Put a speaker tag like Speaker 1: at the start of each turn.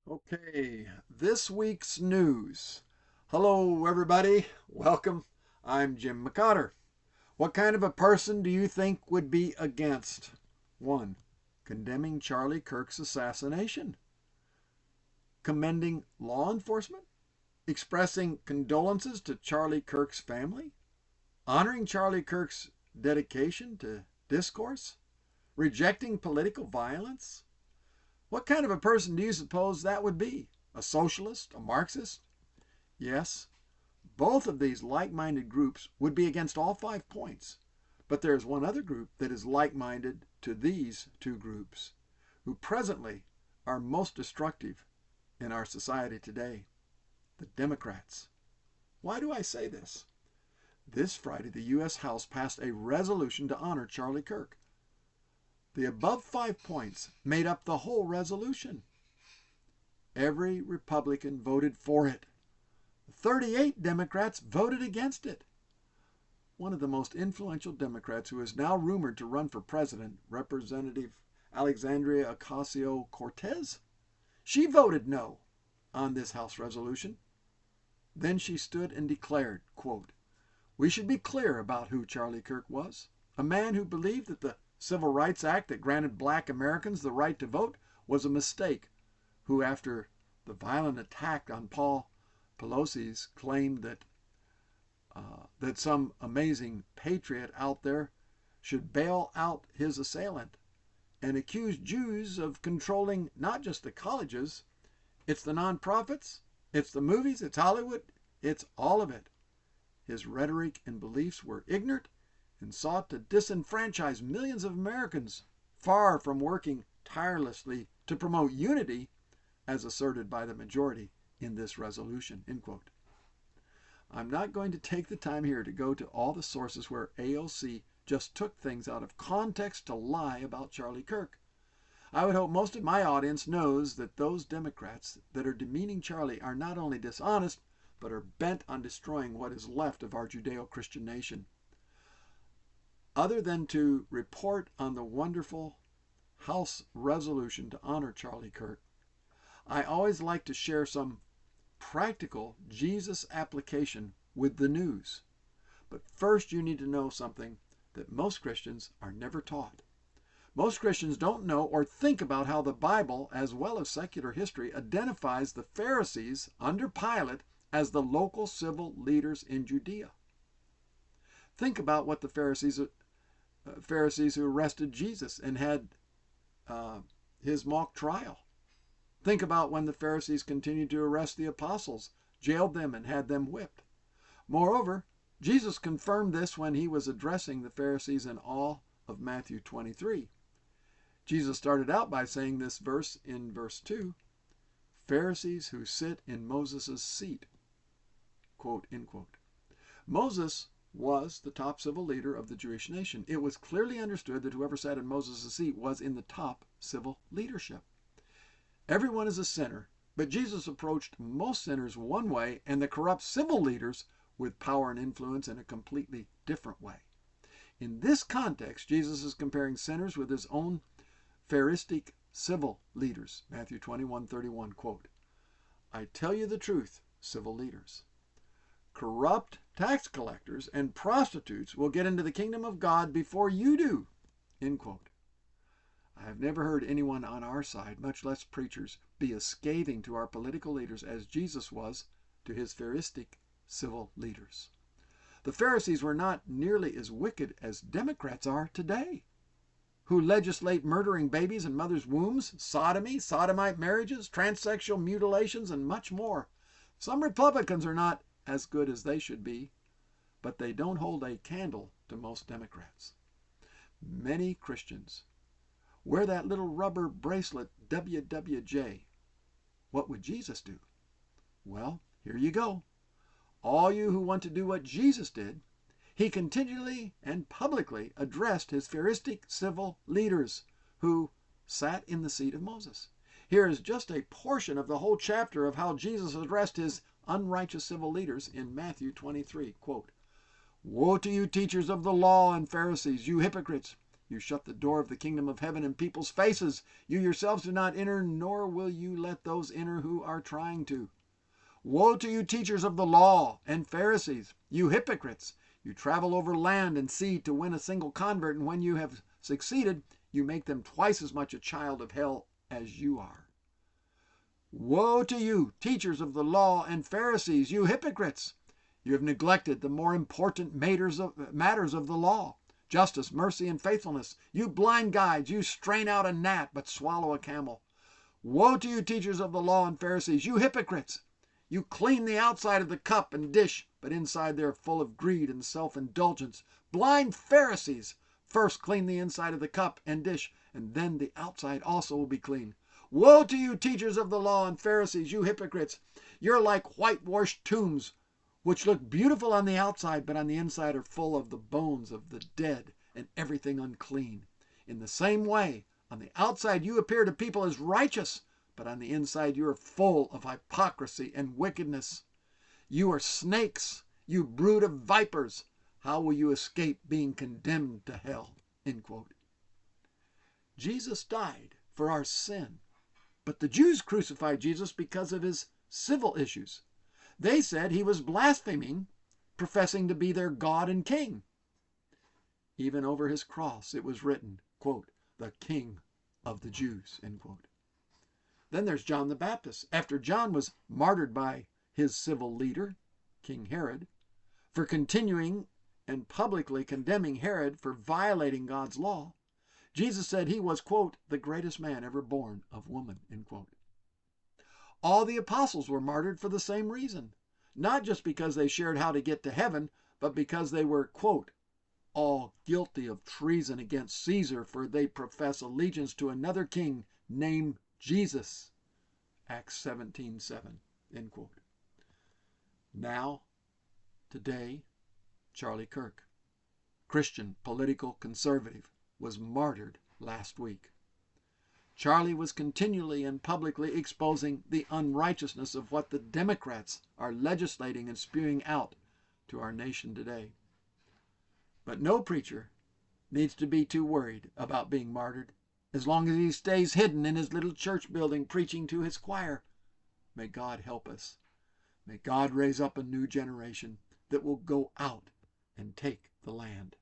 Speaker 1: Okay, this week's news. Hello, everybody. Welcome. I'm Jim McCotter. What kind of a person do you think would be against? 1. Condemning Charlie Kirk's assassination. Commending law enforcement. Expressing condolences to Charlie Kirk's family. Honoring Charlie Kirk's dedication to discourse. Rejecting political violence. What kind of a person do you suppose that would be? A socialist? A Marxist? Yes, both of these like-minded groups would be against all 5 points. But there is one other group that is like-minded to these two groups, who presently are most destructive in our society today: the Democrats. Why do I say this? This Friday, the U.S. House passed a resolution to honor Charlie Kirk. The above 5 points made up the whole resolution. Every Republican voted for it. 38 Democrats voted against it. One of the most influential Democrats, who is now rumored to run for president, Representative Alexandria Ocasio-Cortez, she voted no on this House resolution. Then she stood and declared, quote, "We should be clear about who Charlie Kirk was, a man who believed that the Civil Rights Act that granted black Americans the right to vote was a mistake, who after the violent attack on Paul Pelosi's claimed that some amazing patriot out there should bail out his assailant, and accused Jews of controlling not just the colleges, it's the nonprofits, it's the movies, it's Hollywood, it's all of it. His rhetoric and beliefs were ignorant and sought to disenfranchise millions of Americans, far from working tirelessly to promote unity as asserted by the majority in this resolution." End quote. I'm not going to take the time here to go to all the sources where AOC just took things out of context to lie about Charlie Kirk. I would hope most of my audience knows that those Democrats that are demeaning Charlie are not only dishonest, but are bent on destroying what is left of our Judeo-Christian nation. Other than to report on the wonderful House resolution to honor Charlie Kirk, I always like to share some practical Jesus application with the news. But first, you need to know something that most Christians are never taught. Most Christians don't know or think about how the Bible, as well as secular history, identifies the Pharisees under Pilate as the local civil leaders in Judea. Think about what the Pharisees who arrested Jesus and had his mock trial. Think about when the Pharisees continued to arrest the apostles, jailed them, and had them whipped. Moreover, Jesus confirmed this when he was addressing the Pharisees in all of Matthew 23. Jesus started out by saying this verse in verse 2, "Pharisees who sit in Moses' seat." Quote, end quote. Moses was the top civil leader of the Jewish nation. It was clearly understood that whoever sat in Moses' seat was in the top civil leadership. Everyone is a sinner, but Jesus approached most sinners one way and the corrupt civil leaders with power and influence in a completely different way. In this context, Jesus is comparing sinners with his own Pharisaic civil leaders. Matthew 21:31, quote, "I tell you the truth, civil leaders. Corrupt tax collectors and prostitutes will get into the kingdom of God before you do." End quote. I have never heard anyone on our side, much less preachers, be as scathing to our political leaders as Jesus was to his Pharisaic civil leaders. The Pharisees were not nearly as wicked as Democrats are today, who legislate murdering babies in mothers' wombs, sodomy, sodomite marriages, transsexual mutilations, and much more. Some Republicans are not as good as they should be, but they don't hold a candle to most Democrats. Many Christians wear that little rubber bracelet WWJ. What would Jesus do? Well, here you go. All you who want to do what Jesus did, he continually and publicly addressed his Pharisaic civil leaders who sat in the seat of Moses. Here is just a portion of the whole chapter of how Jesus addressed his unrighteous civil leaders in Matthew 23. Quote, "Woe to you, teachers of the law and Pharisees, you hypocrites! You shut the door of the kingdom of heaven in people's faces. You yourselves do not enter, nor will you let those enter who are trying to. Woe to you, teachers of the law and Pharisees, you hypocrites! You travel over land and sea to win a single convert, and when you have succeeded, you make them twice as much a child of hell as you are. Woe to you, teachers of the law and Pharisees, you hypocrites! You have neglected the more important matters of the law, justice, mercy, and faithfulness. You blind guides, you strain out a gnat but swallow a camel. Woe to you, teachers of the law and Pharisees, you hypocrites! You clean the outside of the cup and dish, but inside they are full of greed and self-indulgence. Blind Pharisees! First clean the inside of the cup and dish, and then the outside also will be clean. Woe to you, teachers of the law and Pharisees, you hypocrites! You're like whitewashed tombs, which look beautiful on the outside, but on the inside are full of the bones of the dead and everything unclean. In the same way, on the outside you appear to people as righteous, but on the inside you are full of hypocrisy and wickedness. You are snakes, you brood of vipers. How will you escape being condemned to hell? End quote. Jesus died for our sin, but the Jews crucified Jesus because of his civil issues. They said he was blaspheming, professing to be their God and King. Even over his cross it was written, quote, "the King of the Jews," end quote. Then there's John the Baptist. After John was martyred by his civil leader, King Herod, for continuing and publicly condemning Herod for violating God's law, Jesus said he was, quote, "the greatest man ever born of woman," end quote. All the apostles were martyred for the same reason, not just because they shared how to get to heaven, but because they were, quote, "all guilty of treason against Caesar, for they profess allegiance to another king named Jesus," Acts 17:7, end quote. Now, today, Charlie Kirk, Christian political conservative, was martyred last week. Charlie was continually and publicly exposing the unrighteousness of what the Democrats are legislating and spewing out to our nation today. But no preacher needs to be too worried about being martyred, as long as he stays hidden in his little church building preaching to his choir. May God help us. May God raise up a new generation that will go out and take the land.